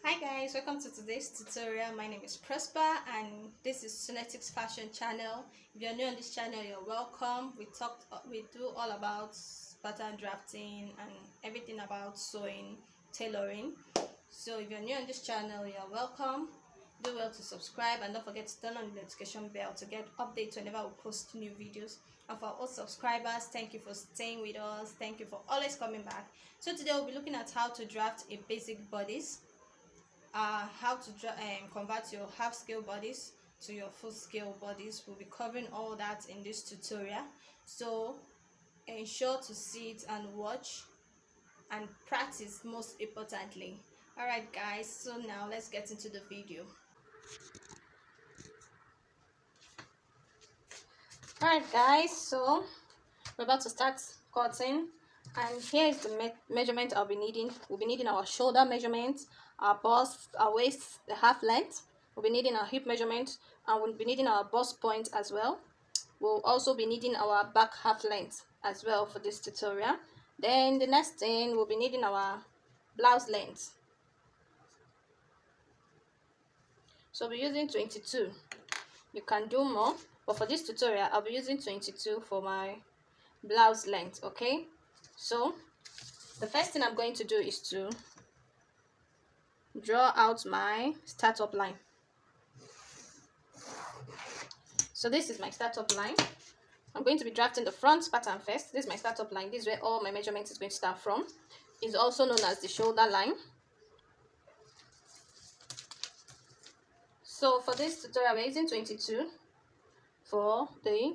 Hi guys, welcome to today's tutorial. My name is Prosper and this is Sonetics Fashion channel. If you're new on this channel, you're welcome. We do all about pattern drafting and everything about sewing, tailoring. So if you're new on this channel, you're welcome. Do well to subscribe and don't forget to turn on the notification bell to get updates whenever we post new videos. And for all subscribers, thank you for staying with us. Thank you for always coming back. So today we'll be looking at how to draft a basic bodice, how to convert your half scale bodies to your full scale bodies. We'll be covering all that in this tutorial, so ensure to see it and watch and practice, most importantly. All right guys, so now let's get into the video. All right guys, so we're about to start cutting, and here is the measurement I'll be needing. We'll be needing our shoulder measurement, our bust, our waist, the half length. We'll be needing our hip measurement, and we'll be needing our bust point as well. We'll also be needing our back half length as well for this tutorial. Then the next thing, we'll be needing our blouse length. So we're using 22. You can do more, but for this tutorial I'll be using 22 for my blouse length. Okay, so the first thing I'm going to do is to draw out my startup line. So this is my startup line. I'm going to be drafting the front pattern first. This is my startup line. This is where all my measurements is going to start from. It's also known as the shoulder line. So for this tutorial we're using 22 for the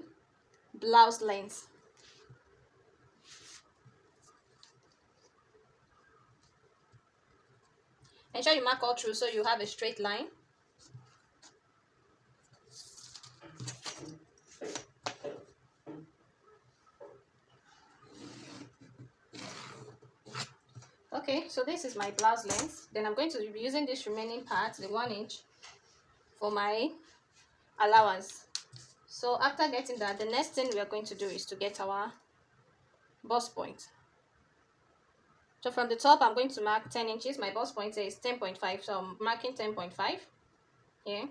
blouse length. Ensure you mark all through so you have a straight line. Okay, so this is my blouse length. Then I'm going to be using this remaining part, the 1 inch, for my allowance. So after getting that, the next thing we are going to do is to get our bust point. So from the top, I'm going to mark 10 inches. My bust point is 10.5, so I'm marking 10.5 here.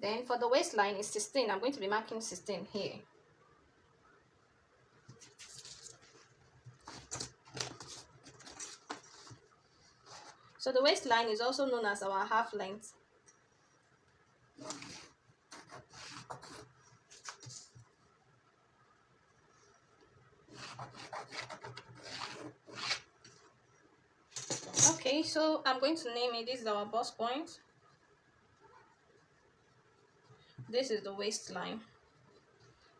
Then for the waistline is 16. I'm going to be marking 16 here. So the waistline is also known as our half length. Okay, so I'm going to name it. This is our bust point. This is the waistline.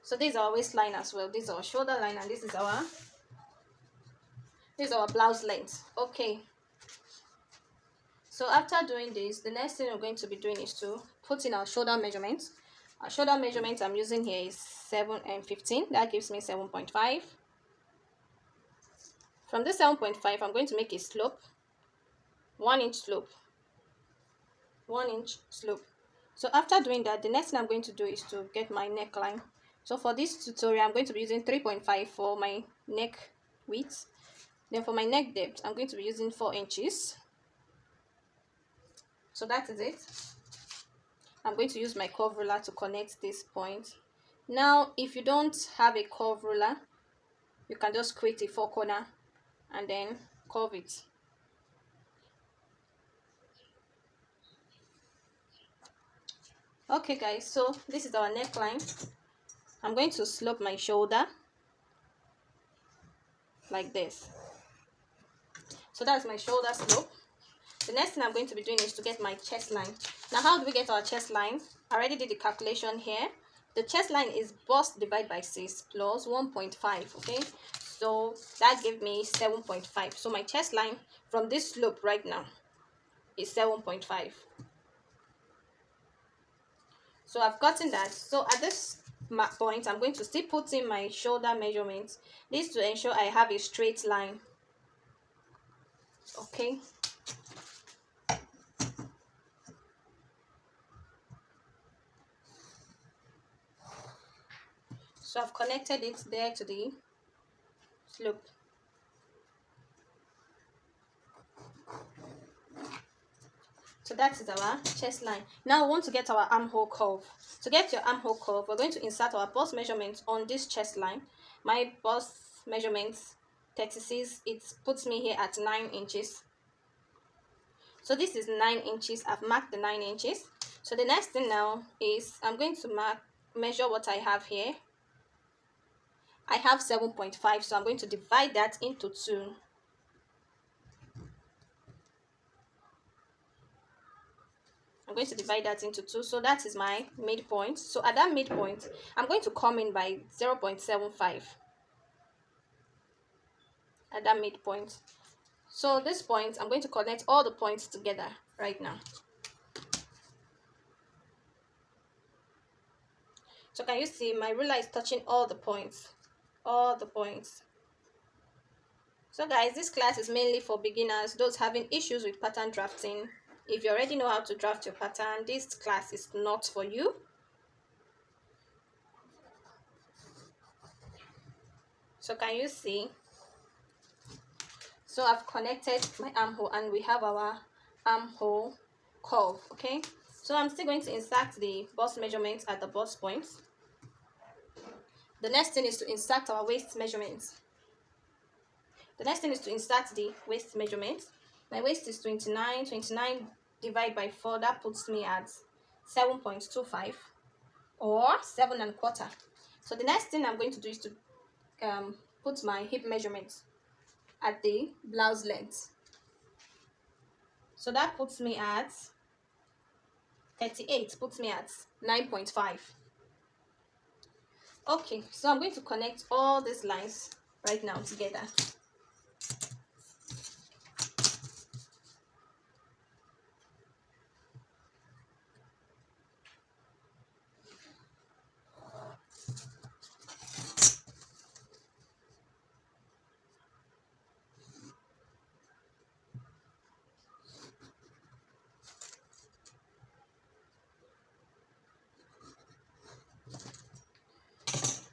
So this is our waistline as well. This is our shoulder line, and this is our blouse length. Okay. So after doing this, the next thing we're going to be doing is to put in our shoulder measurements. Our shoulder measurement I'm using here is 7 and 15. That gives me 7.5. From this 7.5, I'm going to make a slope. 1 inch slope. 1 inch slope. So after doing that, the next thing I'm going to do is to get my neckline. So for this tutorial, I'm going to be using 3.5 for my neck width. Then for my neck depth, I'm going to be using 4 inches. So that is it. I'm going to use my curve ruler to connect this point. Now, if you don't have a curve ruler, you can just create a 4 corner and then curve it. Okay guys, so this is our neckline. I'm going to slope my shoulder like this. So that's my shoulder slope. The next thing I'm going to be doing is to get my chest line. Now, how do we get our chest line? I already did the calculation here. The chest line is bust divided by 6 plus 1.5. Okay, so that gave me 7.5. So my chest line from this slope right now is 7.5. So I've gotten that. So at this point, I'm going to still put in my shoulder measurements. This to ensure I have a straight line. Okay. So I've connected it there to the slope. So that is our chest line. Now we want to get our armhole curve. To get your armhole curve, we're going to insert our bust measurement on this chest line. My bust measurements 36, it puts me here at 9 inches. So this is 9 inches. I've marked the 9 inches. So the next thing now is I'm going to measure what I have here. I have 7.5, so I'm going to divide that into 2. I'm going to divide that into 2, so that is my midpoint. So at that midpoint, I'm going to come in by 0.75 at that midpoint. So this point, I'm going to connect all the points together right now. So can you see my ruler is touching all the points? All the points. So guys, this class is mainly for beginners, those having issues with pattern drafting. If you already know how to draft your pattern, this class is not for you. So can you see? So I've connected my armhole and we have our armhole curve, okay? So I'm still going to insert the bust measurements at the bust points. The next thing is to insert our waist measurements. The next thing is to insert the waist measurements. My waist is 29. 29 divided by 4, that puts me at 7.25 or 7.25. So the next thing I'm going to do is to put my hip measurements at the blouse length. So that puts me at 38, puts me at 9.5. Okay, so I'm going to connect all these lines right now together.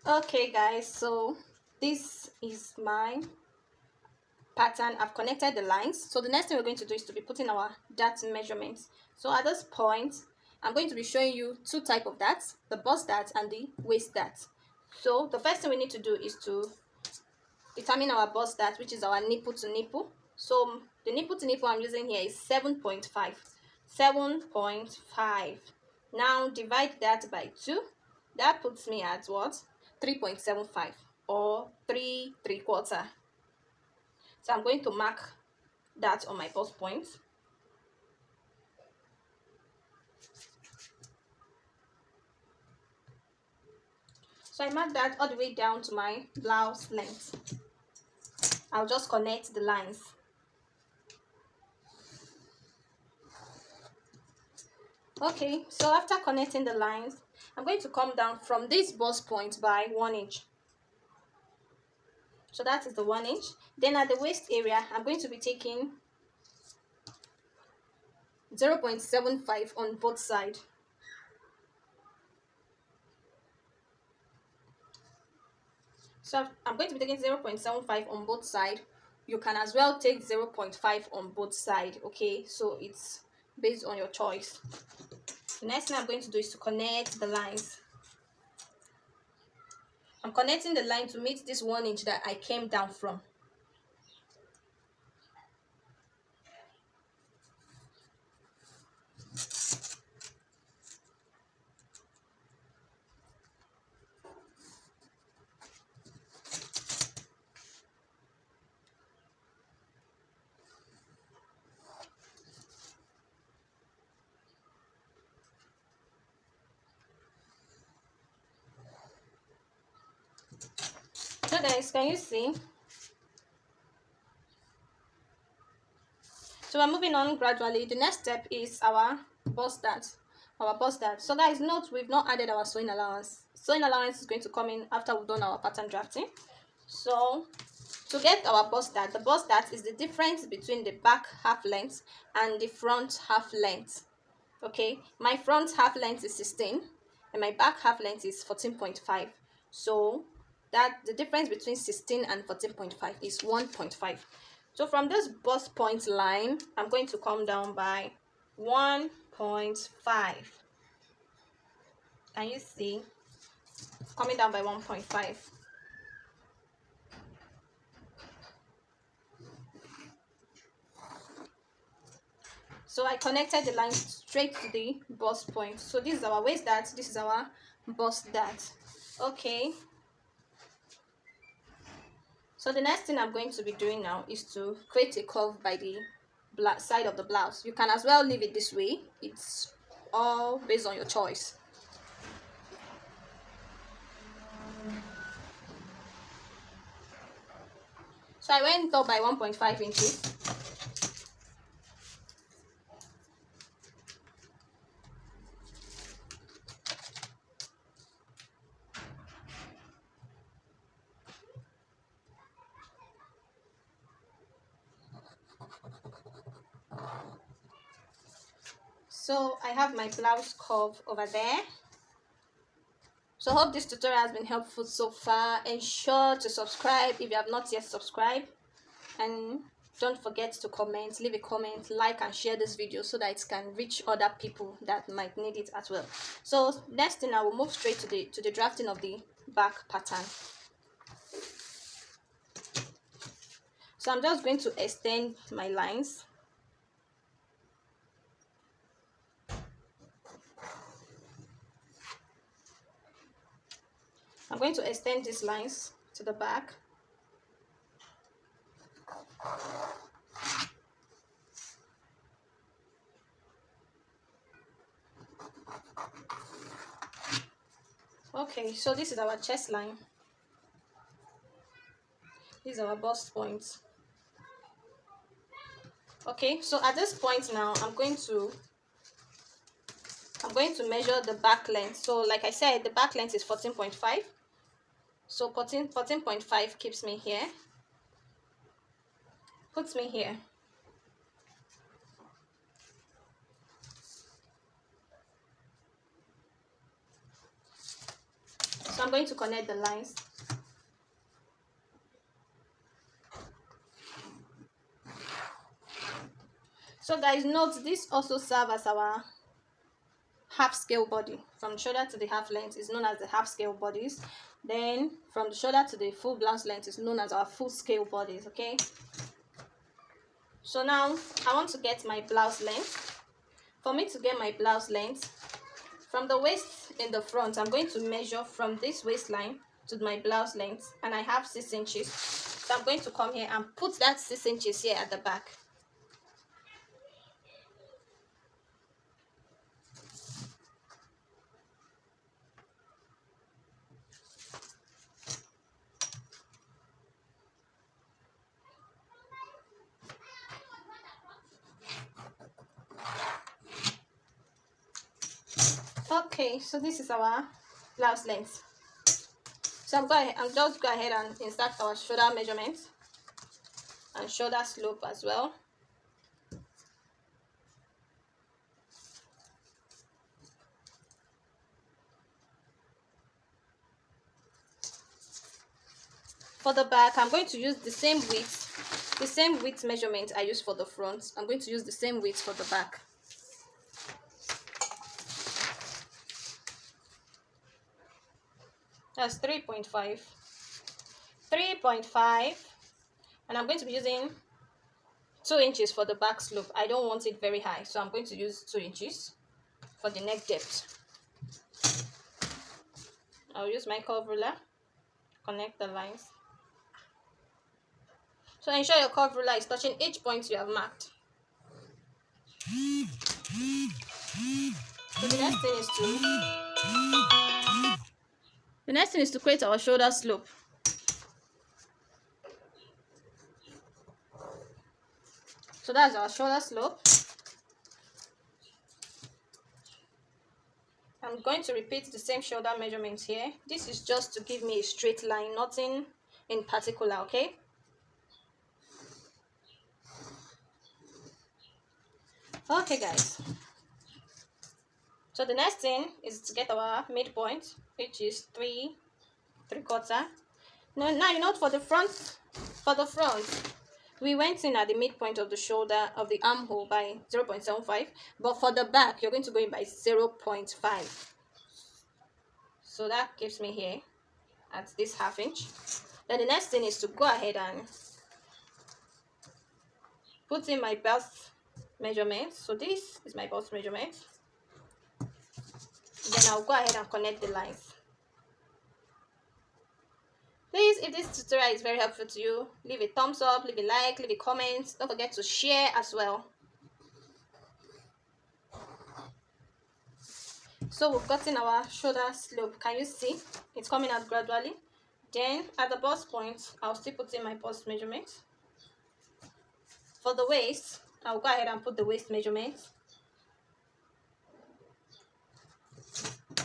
Okay guys, so this is my pattern. I've connected the lines. So the next thing we're going to do is to be putting our dart measurements. So at this point, I'm going to be showing you 2 types of darts, the bust dart and the waist dart. So the first thing we need to do is to determine our bust dart, which is our nipple to nipple. So the nipple to nipple I'm using here is 7.5. 7.5. Now divide that by 2. That puts me at what? 3.75 or 3.75. So I'm going to mark that on my bust point. So I mark that all the way down to my blouse length. I'll just connect the lines. Okay, so after connecting the lines, I'm going to come down from this bust point by 1 inch. So that is the 1 inch. Then at the waist area, I'm going to be taking 0.75 on both sides. So I'm going to be taking 0.75 on both sides. You can as well take 0.5 on both sides, okay? So it's based on your choice. The next thing I'm going to do is to connect the lines. I'm connecting the line to meet this 1 inch that I came down from. So guys, can you see? So we're moving on gradually. The next step is our bust dart. So guys, note we've not added our sewing allowance. Sewing allowance is going to come in after we've done our pattern drafting. So to get our bust dart, the bust dart is the difference between the back half length and the front half length. Okay, my front half length is 16 and my back half length is 14.5. So that the difference between 16 and 14.5 is 1.5. So from this bust point line, I'm going to come down by 1.5. Can you see? Coming down by 1.5. So I connected the line straight to the bust point. So this is our waist dart, this is our bust dart. Okay. So the next thing I'm going to be doing now is to create a curve by the side of the blouse. You can as well leave it this way. It's all based on your choice. So I went up by 1.5 inches. So I have my blouse curve over there. So I hope this tutorial has been helpful so far. Ensure to subscribe if you have not yet subscribed, and don't forget to comment, leave a comment, like and share this video so that it can reach other people that might need it as well. So next thing, I will move straight to the drafting of the back pattern. So I'm just going to extend my lines. I'm going to extend these lines to the back. Okay, so this is our chest line. This is our bust point. Okay, so at this point now, I'm going to measure the back length. So like I said, the back length is 14.5. So 14.5 keeps me here, puts me here. So I'm going to connect the lines. So guys, note this also serves as our half scale body. From shoulder to the half length is known as the half scale bodies. Then from the shoulder to the full blouse length is known as our full scale bodies. Okay, so now I want to get my blouse length. For me to get my blouse length, from the waist in the front, I'm going to measure from this waistline to my blouse length, and I have 6 inches. So I'm going to come here and put that 6 inches here at the back. Okay, so this is our blouse length. So I'm just go ahead and insert our shoulder measurement and shoulder slope as well. For the back, I'm going to use the same width measurement I used for the front. I'm going to use the same width for the back. That's 3.5, and I'm going to be using 2 inches for the back slope. I don't want it very high, so I'm going to use 2 inches for the neck depth. I'll use my curve ruler, connect the lines. So ensure your curve ruler is touching each point you have marked. So the next thing is to create our shoulder slope. So that's our shoulder slope. I'm going to repeat the same shoulder measurements here. This is just to give me a straight line, nothing in particular, okay? Okay guys, so the next thing is to get our midpoint, which is 3/3. Now you note for the front, We went in at the midpoint of the shoulder of the armhole by 0.75, but for the back you're going to go in by 0.5. So that gives me here at this 1/2 inch. Then the next thing is to go ahead and put in my bust measurement. So this is my bust measurement. Then I'll go ahead and connect the lines. Please, if this tutorial is very helpful to you, leave a thumbs up, leave a like, leave a comment. Don't forget to share as well. So we've gotten our shoulder slope. Can you see? It's coming out gradually. Then at the bust point, I'll still put in my bust measurement. For the waist, I'll go ahead and put the waist measurement.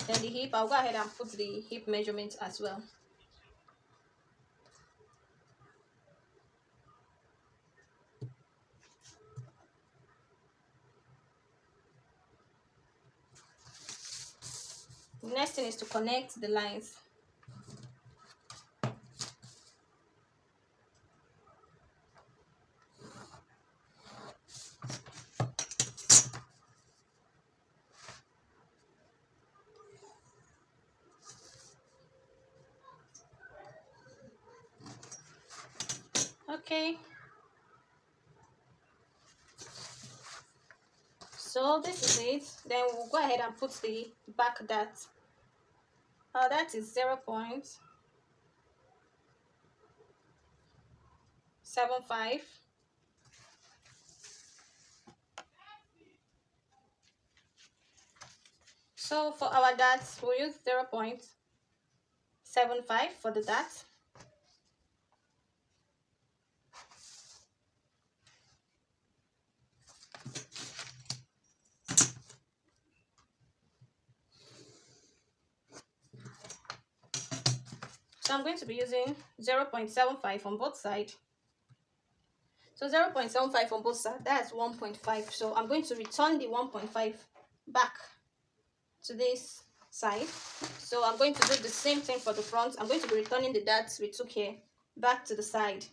Then the hip, I'll go ahead and put the hip measurement as well. The next thing is to connect the lines. Okay. So this is it. Then we'll go ahead and put the back dart. That is 0.75. So for our darts, we'll use 0.75 for the dart. So I'm going to be using 0.75 on both sides. So 0.75 on both sides, that's 1.5. So I'm going to return the 1.5 back to this side. So I'm going to do the same thing for the front. I'm going to be returning the darts we took here back to the side.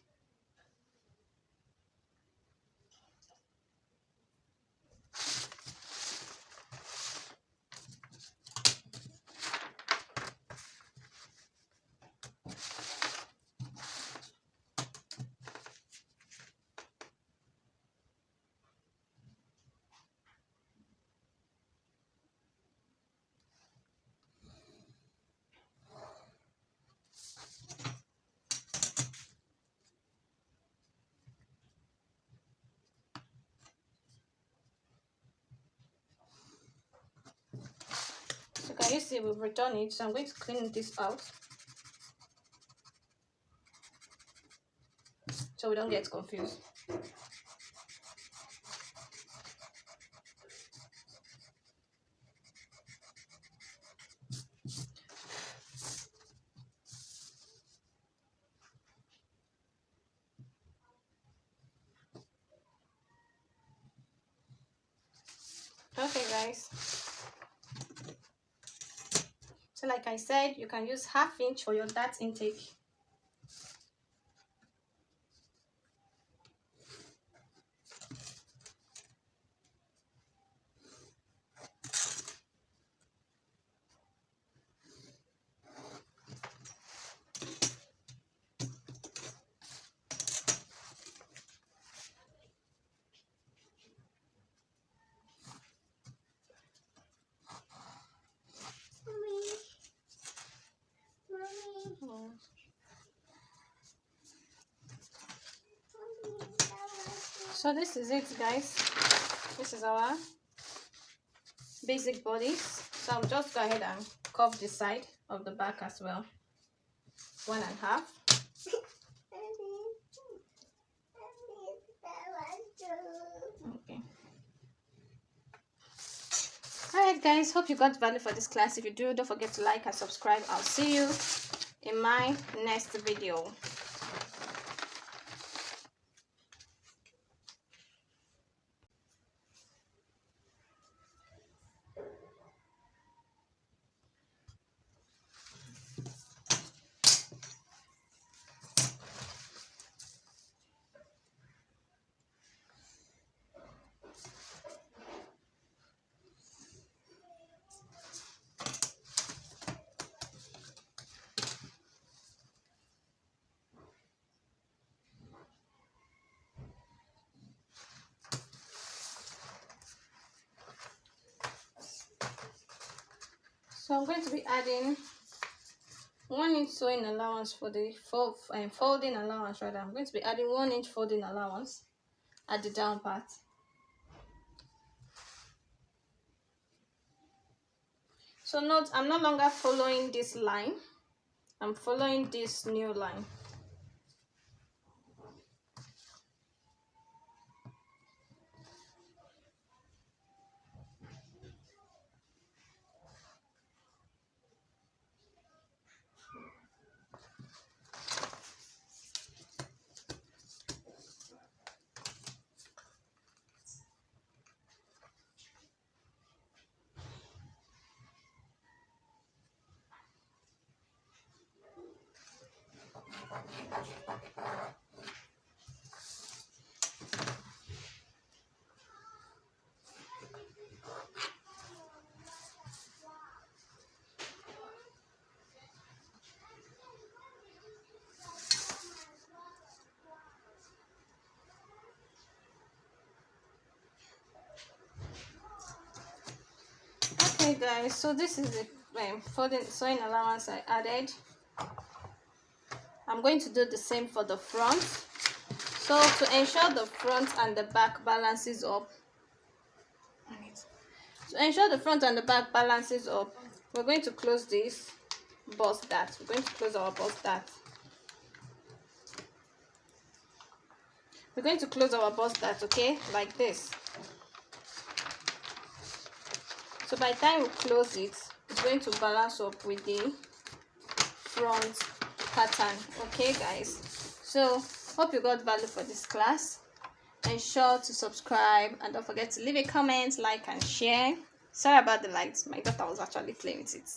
So can you see we've returned it? So I'm going to clean this out so we don't get confused. Okay guys, so like I said, you can use 1/2 inch for your dart intake. So this is it guys, this is our basic bodies. So I'll just go ahead and curve the side of the back as well, 1.5. Okay. Alright guys, hope you got value for this class. If you do, don't forget to like and subscribe. I'll see you in my next video. So I'm going to be adding 1 inch sewing allowance for the folding allowance rather. I'm going to be adding 1 inch folding allowance at the down part. So note, I'm no longer following this line, I'm following this new line. Okay guys, so this is the folding sewing allowance I added. I'm going to do the same for the front. So to ensure the front and the back balances up, we're going to close this bust dart. We're going to close our bust dart. We're going to close our bust dart, okay, like this. So by the time we close it, it's going to balance up with the front pattern. Okay guys, so hope you got value for this class. Ensure to subscribe and don't forget to leave a comment, like and share. Sorry about the lights, my daughter was actually playing with it.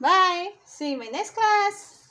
Bye, see you in my next class.